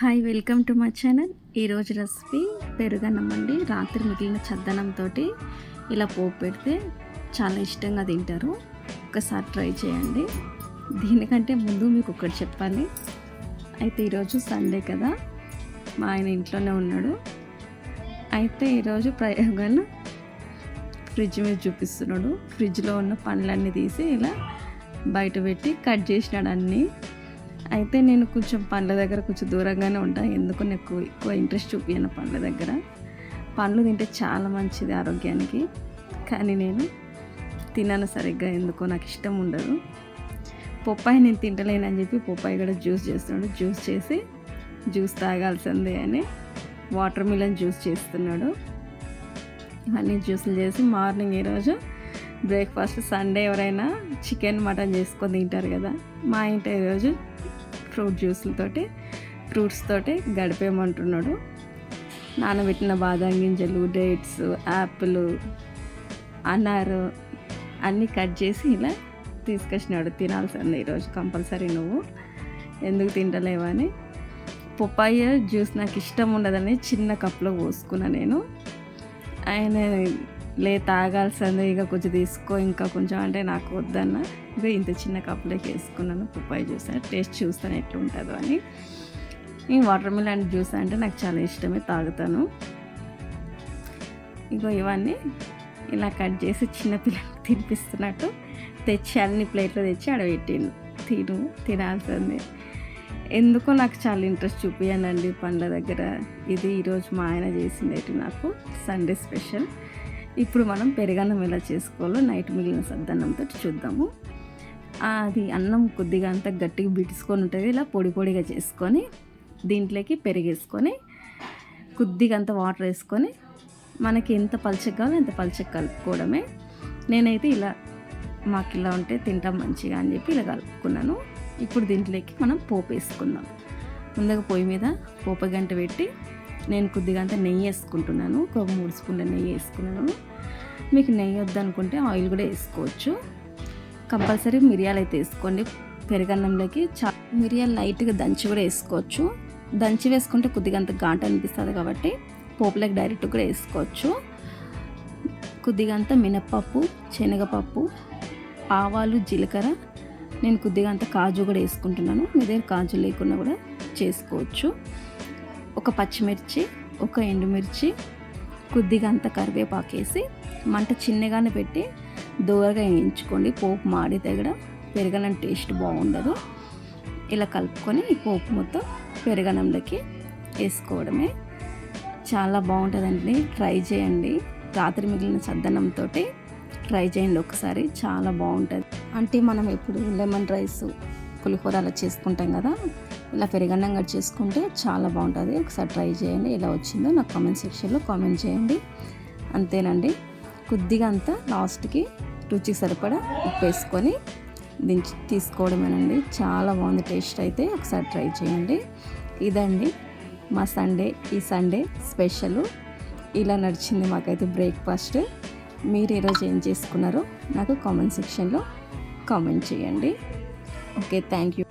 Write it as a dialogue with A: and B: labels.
A: Hi, welcome to my channel. ఈరోజు recipe పెరుగన్నం అండి. రాత్రి మిగిలిన చద్దనంతో ఇలా పోపు పెడితే చాలా ఇష్టంగా తింటారు. ఒకసారి ట్రై చేయండి. దీనికంటే ముందు మీకు ఒకటి చెప్పాలి. అయితే ఈరోజు సండే కదా, మా ఆయన ఇంట్లోనే ఉన్నాడు. అయితే ఈరోజు ప్రయోగాలు ఫ్రిడ్జ్ మీద చూపిస్తున్నాడు. ఫ్రిడ్జ్లో ఉన్న పండ్లన్నీ తీసి ఇలా బయట పెట్టి కట్ చేసినాడు అన్నీ. అయితే నేను కొంచెం పండ్ల దగ్గర కొంచెం దూరంగానే ఉంటాను. ఎందుకు నాకు ఎక్కువ ఇంట్రెస్ట్ చూపించాను పండ్ల దగ్గర. పండ్లు తింటే చాలా మంచిది ఆరోగ్యానికి, కానీ నేను తినను సరిగ్గా. ఎందుకో నాకు ఇష్టం ఉండదు. పొప్పాయి నేను తింటలేనని చెప్పి పొప్పాయి కూడా జ్యూస్ చేస్తున్నాడు. జ్యూస్ చేసి జ్యూస్ తాగాల్సిందే అని వాటర్ మిలన్ జ్యూస్ చేస్తున్నాడు. ఇవన్నీ జ్యూసులు చేసి మార్నింగ్ ఈరోజు బ్రేక్ఫాస్ట్. సండే ఎవరైనా చికెన్ మటన్ చేసుకొని తింటారు కదా, మా ఇంట ఈరోజు ఫ్రూట్స్ తోటి గడిపేయమంటున్నాడు. నానబెట్టిన బాదం గింజలు, డేట్స్, యాపిల్, అనారు అన్నీ కట్ చేసి ఇలా తీసుకొచ్చినాడు. తినాల్సింది ఈరోజు కంపల్సరీ. నువ్వు ఎందుకు తింటలేవని. పొప్పాయ జ్యూస్ నాకు ఇష్టం ఉండదని చిన్న కప్లో పోసుకున్నా నేను. ఆయన తాగాల్సిందే, ఇక కొంచెం తీసుకో ఇంకా కొంచెం అంటే నాకు వద్దన్న ఇక ఇంత చిన్న కప్లోకి వేసుకున్నాను. పొప్పాయి జ్యూస్ టేస్ట్ చూస్తాను ఎట్లా ఉంటుందో అని. ఈ వాటర్ మిలన్ జ్యూస్ అంటే నాకు చాలా ఇష్టమే, తాగుతాను. ఇగో ఇవన్నీ ఇలా కట్ చేసి చిన్నపిల్లలకు తినిపిస్తున్నట్టు తెచ్చి అన్ని ప్లేట్లో తెచ్చి ఆడబెట్టిండు. తినాల్సిందే. ఎందుకో నాకు చాలా ఇంట్రెస్ట్ చూపించానండి పండ్ల దగ్గర. ఇది ఈరోజు మా ఆయన చేసింది నాకు సండే స్పెషల్. ఇప్పుడు మనం పెరుగన్నం ఎలా చేసుకోవాలో నైట్ మిగిలిన సద్దన్నంతో చూద్దాము. అది అన్నం కొద్దిగా అంతా గట్టిగా బిడుచుకొని ఉంటుంది. ఇలా పొడి పొడిగా చేసుకొని దీంట్లోకి పెరిగేసుకొని కొద్దిగా అంత వాటర్ వేసుకొని మనకి ఎంత పలచగా కావాలో అంత పలచగా కలుపుకోవడమే. నేనైతే ఇలా మాకు ఇలా ఉంటే తింటాం మంచిగా అని చెప్పి ఇలా కలుపుకున్నాను. ఇప్పుడు దీంట్లోకి మనం పోపు వేసుకుందాం. ముందుగా పొయ్యి మీద పోపు గంట పెట్టి నేను కొద్దిగా అంతా నెయ్యి వేసుకుంటున్నాను. ఒక 3 స్పూన్ల నెయ్యి వేసుకున్నాను. మీకు నెయ్యి వద్దనుకుంటే ఆయిల్ కూడా వేసుకోవచ్చు. కంపల్సరీ మిరియాలు అయితే వేసుకోండి. పెరుగన్నంలోకి మిరియాలు లైట్గా దంచి కూడా వేసుకోవచ్చు. దంచి వేసుకుంటే కొద్దిగా అంత ఘాటు అనిపిస్తుంది కాబట్టి పోపులోకి డైరెక్ట్ కూడా వేసుకోవచ్చు. కొద్దిగా అంత మినప్పప్పు, శనగపప్పు, ఆవాలు, జీలకర్ర, నేను కొద్దిగా అంత కాజు కూడా వేసుకుంటున్నాను. మీ దగ్గర కాజు లేకుండా కూడా చేసుకోవచ్చు. ఒక పచ్చిమిర్చి, ఒక ఎండుమిర్చి, కొద్దిగా అంత కరివేపాకు వేసి మంట చిన్నగానే పెట్టి దూరగా వేయించుకోండి. పోపు మాడితే కూడా పెరుగన్నం టేస్ట్ బాగుండదు. ఇలా కలుపుకొని ఈ పోపు మొత్తం పెరుగన్నంలోకి వేసుకోవడమే. చాలా బాగుంటుందండి. ట్రై చేయండి. రాత్రి మిగిలిన చద్దన్నంతో ట్రై చేయండి ఒకసారి. చాలా బాగుంటుంది. అంటే మనం ఎప్పుడు లెమన్ రైస్, పులిహోర అలా చేసుకుంటాం కదా, ఇలా పెరుగన్నం కట్ చేసుకుంటే చాలా బాగుంటుంది. ఒకసారి ట్రై చేయండి. ఎలా వచ్చిందో నాకు కామెంట్ సెక్షన్లో కామెంట్ చేయండి. అంతేనండి. కొద్దిగా అంతా లాస్ట్కి రుచికి సరిపడా ఉప్పు వేసుకొని దించి తీసుకోవడమేనండి. చాలా బాగుంది టేస్ట్ అయితే. ఒకసారి ట్రై చేయండి. ఇదండి మా ఈ సండే స్పెషల్. ఇలా నడిచింది మాకైతే బ్రేక్ఫాస్ట్. మీరు ఈరోజు ఏం చేసుకున్నారో నాకు కామెంట్ సెక్షన్లో కామెంట్ చేయండి. Okay, thank you.